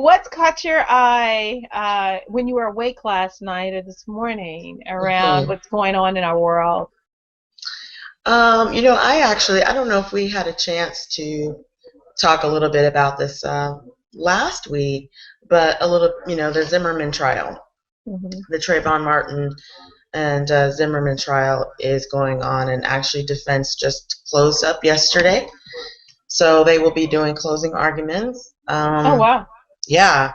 what's caught your eye when you were awake last night or this morning around Mhm. what's going on in our world? I don't know if we had a chance to talk a little bit about this last week, but a little, the Zimmerman trial, Hmm. the Trayvon Martin and Zimmerman trial is going on, and actually defense just closed up yesterday. So they will be doing closing arguments. Oh, wow. Yeah.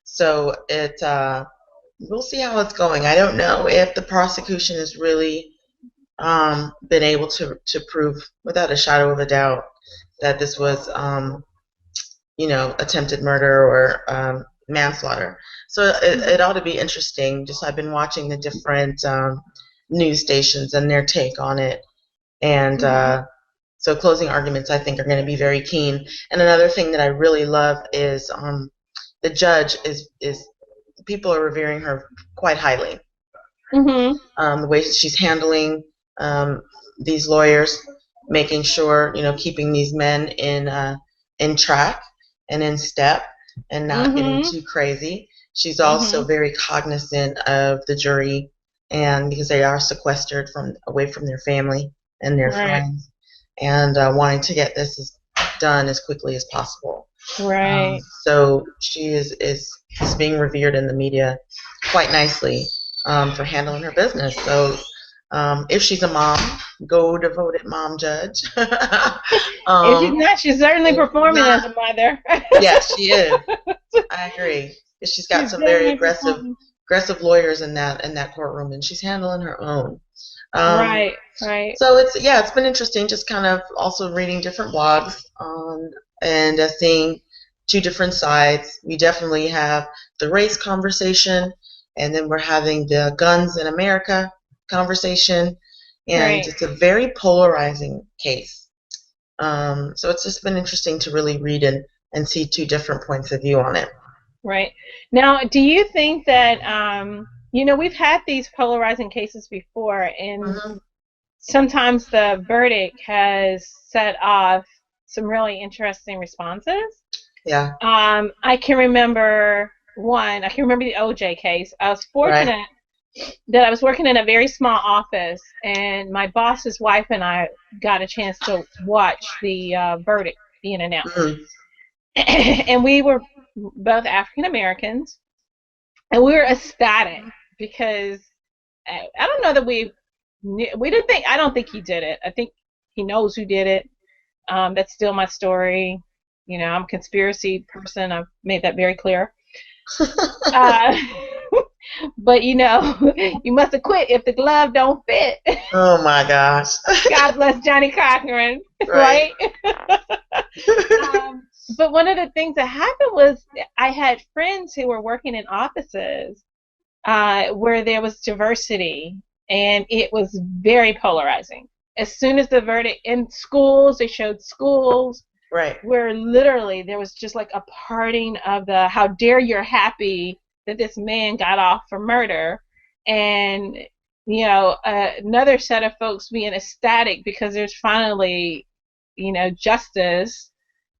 So we'll see how it's going. I don't know if the prosecution has really been able to prove without a shadow of a doubt that this was, attempted murder or manslaughter. So it ought to be interesting. Just I've been watching the different news stations and their take on it, and Hmm. so closing arguments I think are going to be very keen. And another thing that I really love is the judge is people are revering her quite highly. Hmm. The way she's handling um, these lawyers, making sure keeping these men in track and in step, and not getting Hmm. too crazy. She's also Hmm. very cognizant of the jury, and because they are sequestered from away from their family and their Right. friends, and wanting to get done as quickly as possible. Right. So she is being revered in the media quite nicely for handling her business. So if she's a mom, go devoted mom judge. If she's um, not, she's certainly if she's performing not, as a mother. yes, she is. I agree. She's got She's some very definitely aggressive performing. aggressive lawyers in that courtroom, and she's handling her own. Um, Right. Right. so it's been interesting just kind of also reading different blogs and seeing two different sides. We definitely have the race conversation, and then we're having the guns in America conversation, and Right. it's a very polarizing case. So it's just been interesting to really read and see two different points of view on it. Right. Now, do you think that, we've had these polarizing cases before, and Hmm. sometimes the verdict has set off some really interesting responses? Yeah, I can remember I can remember the OJ case. I was right. fortunate that I was working in a very small office, and my boss's wife and I got a chance to watch the verdict being announced. Hmm. And we were both African Americans, and we were ecstatic because I don't know that we didn't think. I don't think he did it. I think he knows who did it. That's still my story. I'm a conspiracy person. I've made that very clear. Uh, but you must have quit if the glove don't fit. Oh my gosh. God bless Johnny Cochran, Right. right? But one of the things that happened was I had friends who were working in offices where there was diversity, and it was very polarizing. As soon as the verdict in schools, they showed schools Right. where literally there was just like a parting of the how dare you're happy that this man got off for murder, and another set of folks being ecstatic because there's finally justice,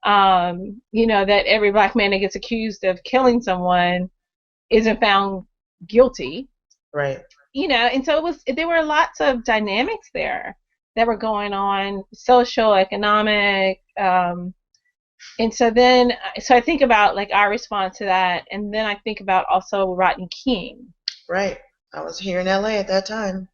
that every black man that gets accused of killing someone isn't found guilty, Right. and so there were lots of dynamics there that were going on, social, economic, and so I think about like our response to that, and then I think about also Rodney King. Right. I was here in LA at that time.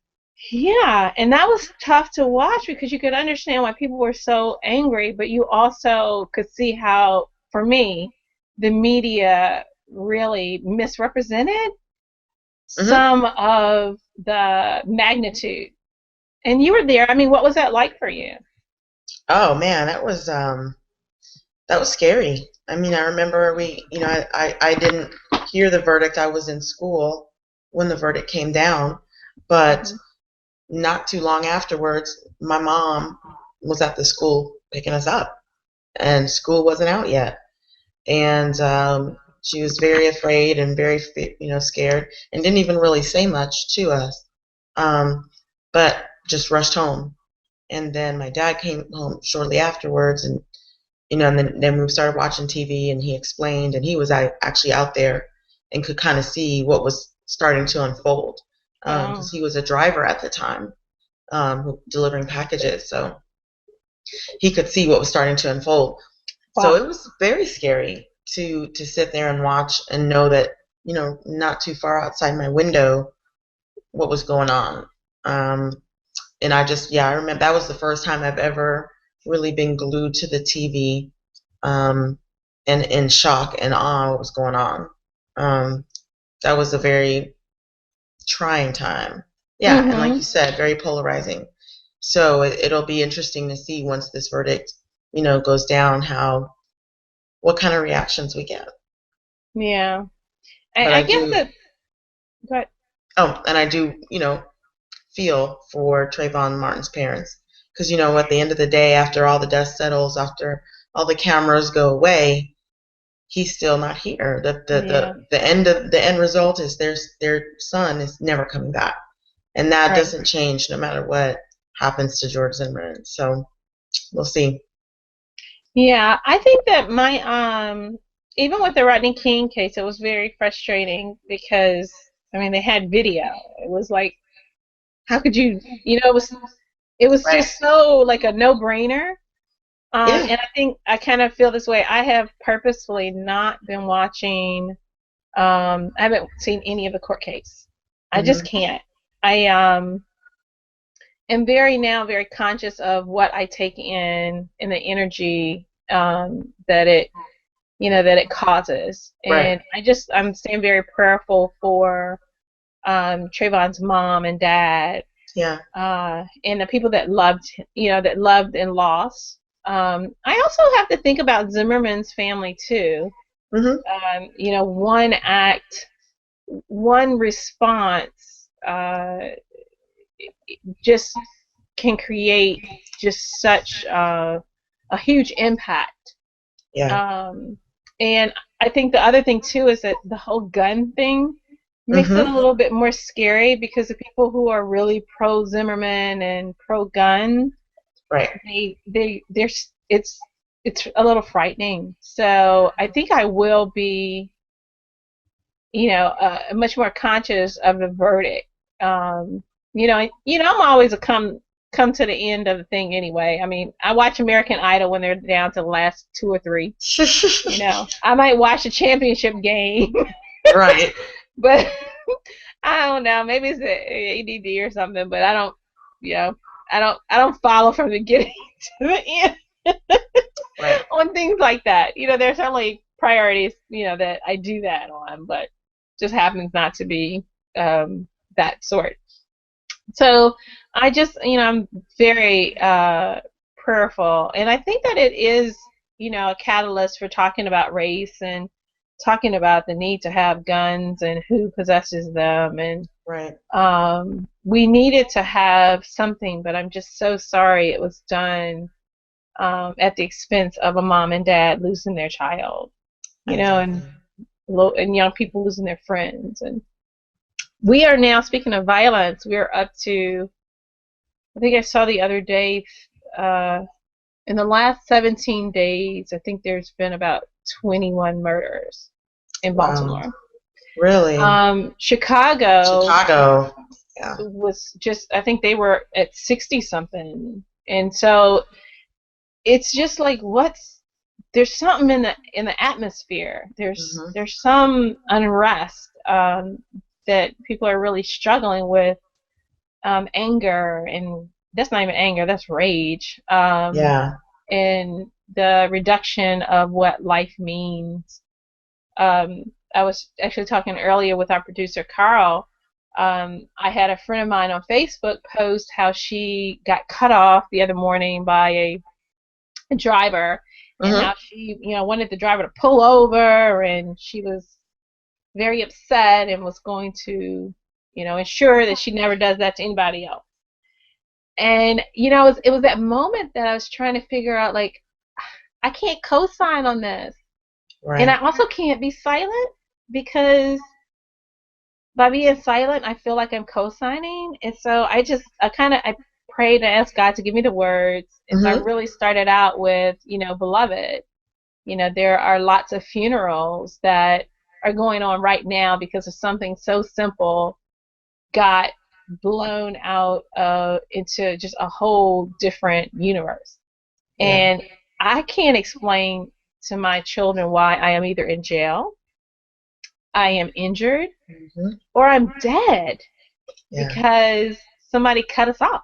Yeah, and that was tough to watch because you could understand why people were so angry, but you also could see how, for me, the media really misrepresented Hmm. some of the magnitude. And you were there. I mean, what was that like for you? Oh man, that was scary. I mean, I remember I didn't hear the verdict. I was in school when the verdict came down, but Hmm. not too long afterwards, my mom was at the school picking us up, and school wasn't out yet, and she was very afraid and very scared, and didn't even really say much to us, um, but just rushed home. And then my dad came home shortly afterwards, And then we started watching TV, and he explained, and he was actually out there and could kind of see what was starting to unfold, because Wow. he was a driver at the time, delivering packages, so he could see what was starting to unfold. So Wow. it was very scary to sit there and watch and know that, not too far outside my window, what was going on. Um, and I remember that was the first time I've ever really been glued to the TV, and in shock and awe what was going on. Um, that was a very trying time. Yeah, and like Mhm. you said, very polarizing. So it'll be interesting to see once this verdict, goes down, what kind of reactions we get. Yeah. But I I guess do, that. But and I do, feel for Trayvon Martin's parents, because at the end of the day, after all the dust settles, after all the cameras go away, he's still not here. yeah. The end result is their son is never coming back, and that Right. doesn't change no matter what happens to George Zimmerman. So we'll see. Yeah. I think that my even with the Rodney King case, it was very frustrating because I mean they had video. It was like how could it was Right. just so like a no brainer. Yeah. And I think I kind of feel this way. I have purposefully not been watching. I haven't seen any of the court case. I just Hmm. can't. I am very conscious of what I take in and the energy that it causes, Right. and I'm staying very prayerful for Trayvon's mom and dad, Yeah. and the people that loved and lost. I also have to think about Zimmerman's family too. Hmm. One act, one response, just can create just such a huge impact. Yeah. Um, and I think the other thing too is that the whole gun thing makes it a Hmm. little bit more scary because the people who are really pro Zimmerman and pro gun, Right. it's a little frightening. So I think I will be, much more conscious of the verdict. I'm always a come to the end of the thing anyway. I mean, I watch American Idol when they're down to the last two or three. I might watch a championship game, Right. but I don't know. Maybe it's the ADD or something. But I don't, you know, I don't follow from the beginning to the end Right. on things like that. There's certainly priorities, that I do that on, but just happens not to be that sort. So I just, I'm very prayerful, and I think that it is, a catalyst for talking about race and talking about the need to have guns and who possesses them, and Right. we needed to have something, but I'm just so sorry it was done at the expense of a mom and dad losing their child, Exactly. and young people losing their friends. And we are now, speaking of violence, we are up to, I think I saw the other day, uh, in the last 17 days, I think there's been about 21 murders in Wow. Baltimore. Really. Chicago Chicago. Yeah. was just, I think they were at 60 something. And so it's just like, there's something in the atmosphere. There's Hmm. there's some unrest that people are really struggling with, anger, and that's not even anger, that's rage, Yeah. and the reduction of what life means. I was actually talking earlier with our producer Carl. I had a friend of mine on Facebook post how she got cut off the other morning by a driver, and Hmm. how she wanted the driver to pull over, and she was very upset and was going to ensure that she never does that to anybody else. And it was that moment that I was trying to figure out, like, I can't co-sign on this, and I Right. also can't be silent, because by being silent, I feel like I'm co-signing, and so I kind of I prayed and asked God to give me the words. And so I Mm-hmm. really started out with, beloved. There are lots of funerals that are going on right now because of something so simple got blown out into just a whole different universe. Yeah. And I can't explain to my children why I am either in jail, I am injured, Mm-hmm. or I'm dead Yeah. because somebody cut us off.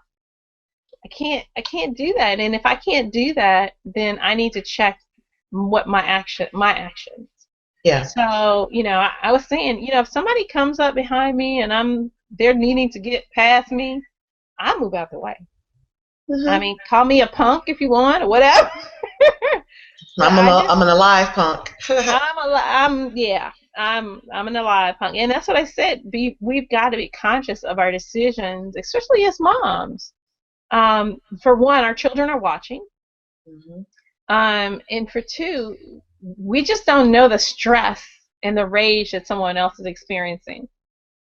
I can't do that. And if I can't do that, then I need to check what my actions. Yeah. So, I was saying, if somebody comes up behind me and they're needing to get past me, I move out the way. I Mm-hmm. mean, call me a punk if you want or whatever. But I just I'm an alive punk. yeah, I'm an alive punk, and that's what I said. We've got to be conscious of our decisions, especially as moms. For one, our children are watching. Mm-hmm. And for two, we just don't know the stress and the rage that someone else is experiencing.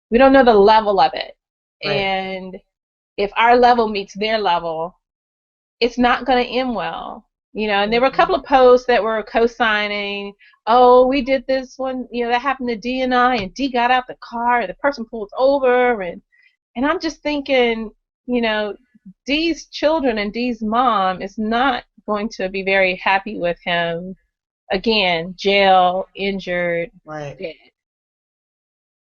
We don't know the level of it, Right. and if our level meets their level, it's not going to end well. And there were a Mm-hmm. couple of posts that were co-signing, oh, we did this one, that happened to D and D got out the car, the person pulled over, and I'm just thinking, you know, Dee's children and Dee's mom is not going to be very happy with him. Again, jail, injured, Right. dead.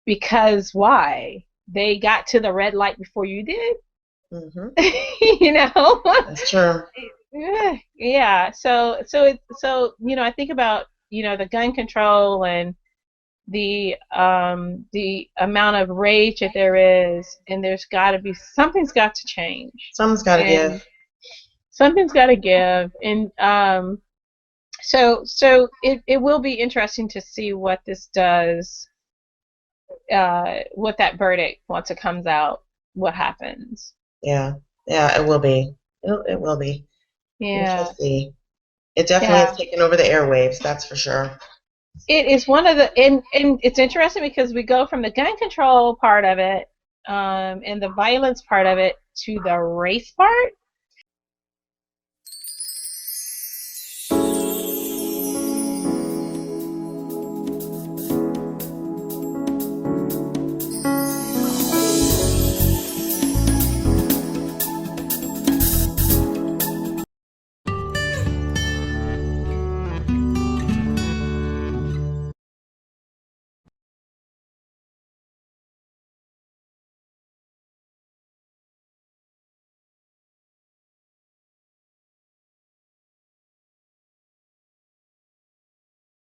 Because why? They got to the red light before you did? Mm-hmm. you know? That's true. Yeah. So I think about the gun control and the amount of rage that there is, and something's got to change, Someone's got to and give. something's got to give, and so it will be interesting to see what this does, what that verdict once it comes out, what happens. Yeah. Yeah, it will be. It will be. We shall Yeah, see. It definitely has yeah. taken over the airwaves, that's for sure. It is one of the and it's interesting because we go from the gun control part of it, and the violence part of it to the race part.